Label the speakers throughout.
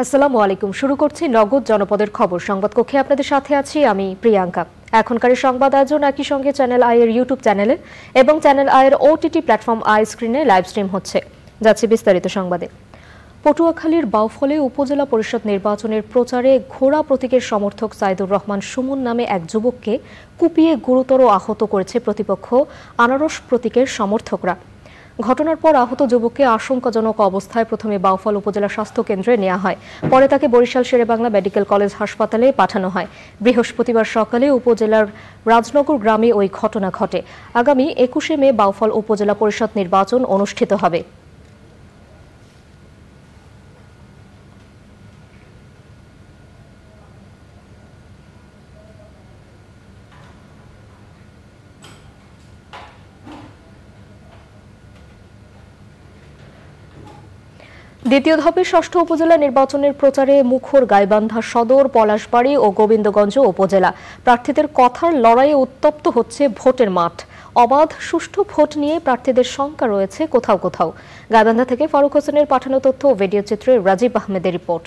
Speaker 1: আসসালামু আলাইকুম। শুরু করছি নগদ জনপদের খবর সংবাদ কক্ষে। আপনাদের সাথে আছি আমি প্রিয়াঙ্কা। এখনকার সংবাদ আয়োজন একই সঙ্গে চ্যানেল আই এর ইউটিউব চ্যানেলে এবং চ্যানেল আই এর ওটিটি প্ল্যাটফর্ম আই স্ক্রিনে লাইভ স্ট্রিম হচ্ছে। যাচ্ছে বিস্তারিত সংবাদে। পটুয়াখালীর বাউফলে উপজেলা পরিষদ নির্বাচনের প্রচারে ঘোড়া প্রতীকের সমর্থক সাইদুর রহমান সুমন নামে এক যুবককে কুপিয়ে গুরুতর আহত করেছে প্রতিপক্ষ আনারস প্রতীকের সমর্থকরা। ঘটনার পর আহত যুবককে আশঙ্কাজনক অবস্থায় প্রথমে বাউফল উপজেলা স্বাস্থ্য কেন্দ্রে নেওয়া হয়, পরে তাকে বরিশাল শেরেবাংলা মেডিকেল কলেজ হাসপাতালে পাঠানো হয়। বৃহস্পতিবার সকালে উপজেলার রাজনগর গ্রামে ওই ঘটনা ঘটে। আগামী 21 মে বাউফল উপজেলা পরিষদ নির্বাচন অনুষ্ঠিত হবে। দ্বিতীয় ধাপে ষষ্ঠ উপজেলা নির্বাচনের প্রচারে মুখর গাইবান্ধা সদর, পলাশবাড়ী ও গোবিন্দগঞ্জ উপজেলা। প্রার্থীদের কথার লড়াইয়ে উত্তপ্ত হচ্ছে ভোটের মাঠ। অবাধ সুষ্ঠু ভোট নিয়ে প্রার্থীদের শঙ্কা রয়েছে কোথাও কোথাও। গাইবান্ধা থেকে ফারুক হোসেনের পাঠানো তথ্য ও ভিডিও চিত্রে রাজীব আহমেদের রিপোর্ট।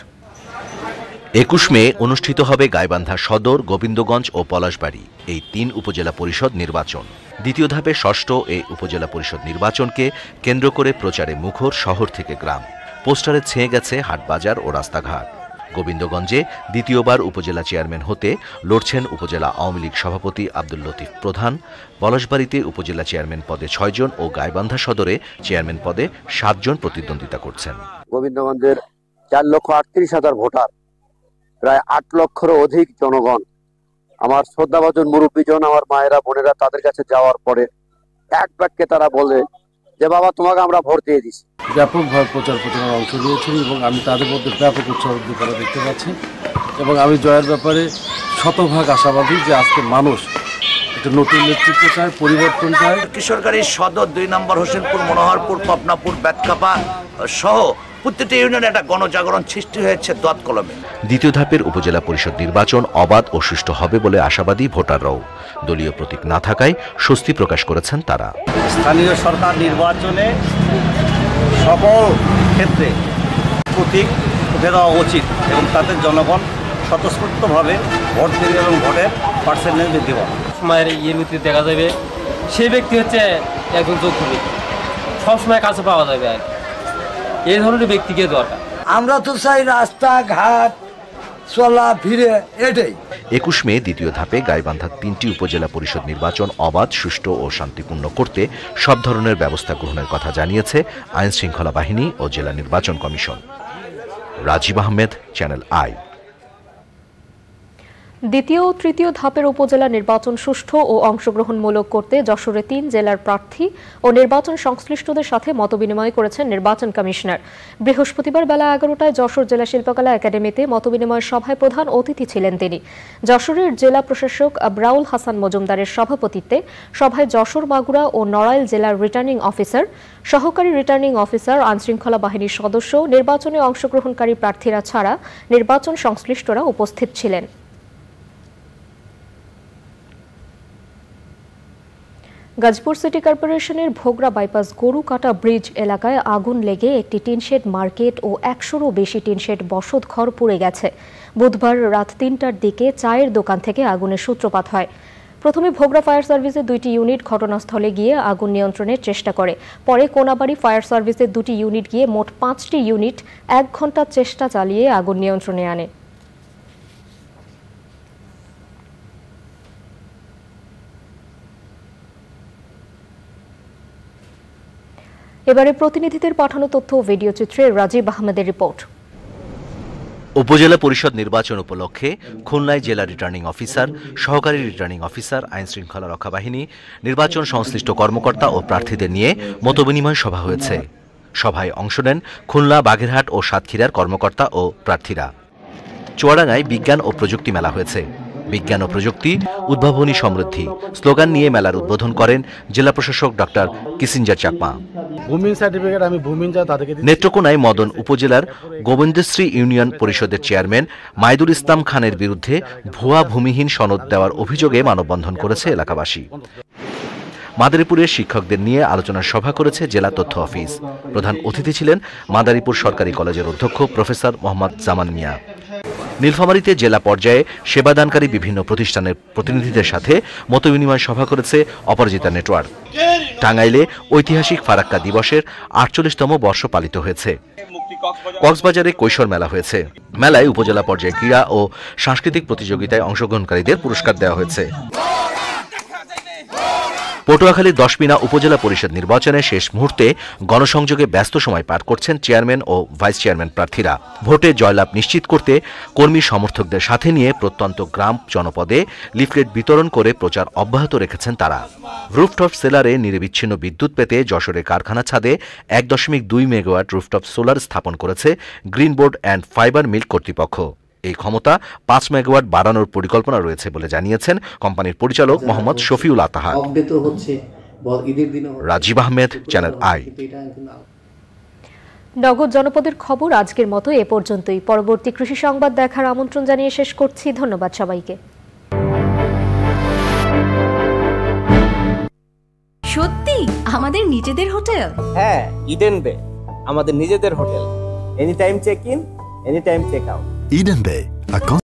Speaker 2: 21 মে অনুষ্ঠিত হবে গাইবান্ধা সদর, গোবিন্দগঞ্জ ও পলাশবাড়ী এই 3 উপজেলা পরিষদ নির্বাচন। দ্বিতীয় ধাপে ষষ্ঠ এই উপজেলা পরিষদ নির্বাচনকে কেন্দ্র করে প্রচারে মুখর শহর থেকে গ্রাম। পোস্টারে ছেয়ে গেছে হাটবাজার ও রাস্তাঘাট। গোবিন্দগঞ্জে দ্বিতীয়বার উপজেলা চেয়ারম্যান হতে লড়ছেন উপজেলা আওয়ামী লীগ সভাপতি আব্দুল লতিফ প্রধান। পলাশবাড়ীতে উপজেলা চেয়ারম্যান পদে 6 জন ও গাইবান্ধা সদরে চেয়ারম্যান পদে 7 জন প্রতিদ্বন্দ্বিতা করছেন।
Speaker 3: গোবিন্দগঞ্জের 4,38,000 ভোটার, প্রায় 8 লক্ষেরও অধিক জনগণ। আমার শ্রদ্ধাভাজন মুরব্বীজন, আমার মায়েরা, বোনেরা, তাদের কাছে যাওয়ার পরে এক বাক্যে তারা বলে যে বাবা, তোমাকে আমরা ভোট দিয়ে দিচ্ছি।
Speaker 4: ব্যাপকভাবে প্রচার প্রচারণায় অংশ নিয়েছি এবং আমি তাদের মধ্যে ব্যাপক উৎসাহ করা দেখতে পাচ্ছি এবং আমি জয়ের ব্যাপারে শতভাগ আশাবাদী যে আজকে মানুষ একটা নতুন নেতৃত্ব চায়, পরিবর্তন চায়।
Speaker 5: কিশোরগঞ্জ সদর 2 নম্বর হোসেনপুর, মনোহরপুর, পাবনাপুর, বেতকাপা সহ প্রতিটি ইউনিয়নে একটা গণজাগরণ সৃষ্টি হয়েছে দোয়াত কলমে।
Speaker 2: দ্বিতীয় ধাপের উপজেলা পরিষদ নির্বাচন অবাধ ও সুষ্ঠু হবে বলে আশাবাদী ভোটাররাও। দলীয় প্রতীক না থাকায় স্বস্তি প্রকাশ করেছেন তারা।
Speaker 6: স্থানীয় সরকার নির্বাচনে সকল ক্ষেত্রে প্রতীক উঠে দেওয়া উচিত এবং তাতে জনগণ স্বতঃস্ফূর্তভাবে ভোট দেবে এবং ভোটের পার্সেন্টেজ বৃদ্ধি পাবে।
Speaker 7: সময়ের ইয়ের ভিত্তিতে দেখা যাবে সেই ব্যক্তি হচ্ছে একজন যোগ্য ব্যক্তি, সবসময় কাছে পাওয়া যাবে আর এই ধরনের ব্যক্তিকে দরকার।
Speaker 8: আমরা তো চাই রাস্তাঘাট চলা ফিরে এটাই।
Speaker 2: 21 মে দ্বিতীয় ধাপে গাইবান্ধার 3টি উপজেলা পরিষদ নির্বাচন অবাধ, সুষ্ঠু ও শান্তিপূর্ণ করতে সব ধরনের ব্যবস্থা গ্রহণের কথা জানিয়েছে আইন শৃঙ্খলা বাহিনী ও জেলা নির্বাচন কমিশন। Rajib Ahmed, channel I.
Speaker 1: দ্বিতীয় ও তৃতীয় ধাপের উপজেলা নির্বাচন সুষ্ঠু ও অংশগ্রহণমূলক করতে যশোরে 3 জেলার প্রার্থী ও নির্বাচন সংশ্লিষ্টদের সাথে মতবিনিময় করেছেন নির্বাচন কমিশনার। বৃহস্পতিবার বেলা 11টায় যশোর জেলা শিল্পকলা একাডেমিতে মতবিনিময় সভায় প্রধান অতিথি ছিলেন তিনি। যশোরের জেলা প্রশাসক আবরাউল হাসান মজুমদারের সভাপতিত্বে সভায় যশোর, মাগুরা ও নড়াইল জেলার রিটার্নিং অফিসার, সহকারী রিটার্নিং অফিসার, আইনশৃঙ্খলা বাহিনীর সদস্য, নির্বাচনে অংশগ্রহণকারী প্রার্থীরা ছাড়া নির্বাচন সংশ্লিষ্টরা উপস্থিত ছিলেন। গাজীপুর সিটি কর্পোরেশনের ভোগড়া বাইপাস গরুকাটা ব্রিজ এলাকায় আগুন লেগে একটি টিনশেড মার্কেট ও 100-রও বেশি টিনশেড বসতঘর পুড়ে গেছে। বুধবার রাত 3টার দিকে চায়ের দোকান থেকে আগুনের সূত্রপাত হয়। প্রথমে ভোগড়া ফায়ার সার্ভিসের 2টি ইউনিট ঘটনাস্থলে গিয়ে আগুন নিয়ন্ত্রণের চেষ্টা করে। পরে কোনাবাড়ি ফায়ার সার্ভিসের 2টি ইউনিট গিয়ে মোট 5টি ইউনিট 1 ঘন্টা চেষ্টা চালিয়ে আগুন নিয়ন্ত্রণে আনে। এবারে প্রতিনিধিদের পাঠানো তথ্য ও ভিডিও চিত্রে রাজীব আহমেদের রিপোর্ট।
Speaker 2: উপজেলা পরিষদ নির্বাচন উপলক্ষে খুলনায় জেলা রিটার্নিং অফিসার, সহকারী রিটার্নিং অফিসার, আইন শৃঙ্খলা রক্ষা বাহিনী, নির্বাচন সংশ্লিষ্ট কর্মকর্তা ও প্রার্থীদের নিয়ে মতবিনিময় সভা হয়েছে। সভায় অংশ নেন খুলনা, বাগেরহাট ও সাতক্ষীরার কর্মকর্তা ও প্রার্থীরা। চুয়াডাঙ্গায় বিজ্ঞান ও প্রযুক্তি মেলা হয়েছে। বিজ্ঞান ও প্রযুক্তি, উদ্ভাবনী সমৃদ্ধি স্লোগান নিয়ে মেলার উদ্বোধন করেন জেলা প্রশাসক ডক্টর কিসিঞ্জার চাকমা। নেত্রকোনায় মদন উপজেলার গোবিন্দশ্রী ইউনিয়ন পরিষদের চেয়ারম্যান মাইদুল ইসলাম খানের বিরুদ্ধে ভুয়া ভূমিহীন সনদ দেওয়ার অভিযোগে মানববন্ধন করেছে এলাকাবাসী। মাদারীপুরের শিক্ষকদের নিয়ে আলোচনা সভা করেছে জেলা তথ্য অফিস। প্রধান অতিথি ছিলেন মাদারীপুর সরকারি কলেজের অধ্যক্ষ প্রফেসর মোহাম্মদ জামান মিয়া। নীলফামারীতে জেলা পর্যায়ে সেবাদানকারী বিভিন্ন প্রতিষ্ঠানের প্রতিনিধিদের সাথে মতবিনিময় সভা করেছে অপরাজিতা নেটওয়ার্ক। টাঙ্গাইলে ঐতিহাসিক ফারাক্কা দিবসের ৪৮তম বর্ষ পালিত হয়েছে। কক্সবাজারে কৈশোর মেলা হয়েছে। মেলায় উপজেলা পর্যায়ে ক্রীড়া ও সাংস্কৃতিক প্রতিযোগিতায় অংশগ্রহণকারীদের পুরস্কার দেওয়া হয়েছে। পটুয়াখালী দশমিনা উপজেলা পরিষদ নির্বাচনে শেষ মুহূর্তে গণসংযোগে ব্যস্ত সময় পার করছেন চেয়ারম্যান ও ভাইস চেয়ারম্যান প্রার্থীরা। ভোটে জয়লাভ নিশ্চিত করতে কর্মী সমর্থকদের সাথে নিয়ে প্রত্যন্ত গ্রাম জনপদে লিফলেট বিতরণ করে প্রচার অব্যাহত রেখেছেন তারা। রুফটপ সোলারে নিরবিচ্ছিন্ন বিদ্যুৎ পেতে যশোরের কারখানা ছাদে ১.২ মেগাওয়াট রুফটপ সোলার স্থাপন করেছে গ্রিন বোর্ড অ্যান্ড ফাইবার মিল কর্তৃপক্ষ। এই ক্ষমতা ৫ মেগাওয়াট বাড়ানোর পরিকল্পনা রয়েছে বলে জানিয়েছেন কোম্পানির পরিচালক মোহাম্মদ শফিউল আতাহা। Rajib Ahmed, channel I.
Speaker 1: নগর জনপদের খবর আজকের মতো এ পর্যন্তই। পরবর্তী কৃষি সংবাদ দেখার আমন্ত্রণ জানিয়ে শেষ করছি। ধন্যবাদ সবাইকে।
Speaker 9: সত্যি আমাদের নিজেদের হোটেল?
Speaker 10: হ্যাঁ, ইডেন বে আমাদের নিজেদের hotel. Any time check in, any time check out.
Speaker 11: Eden Bay, a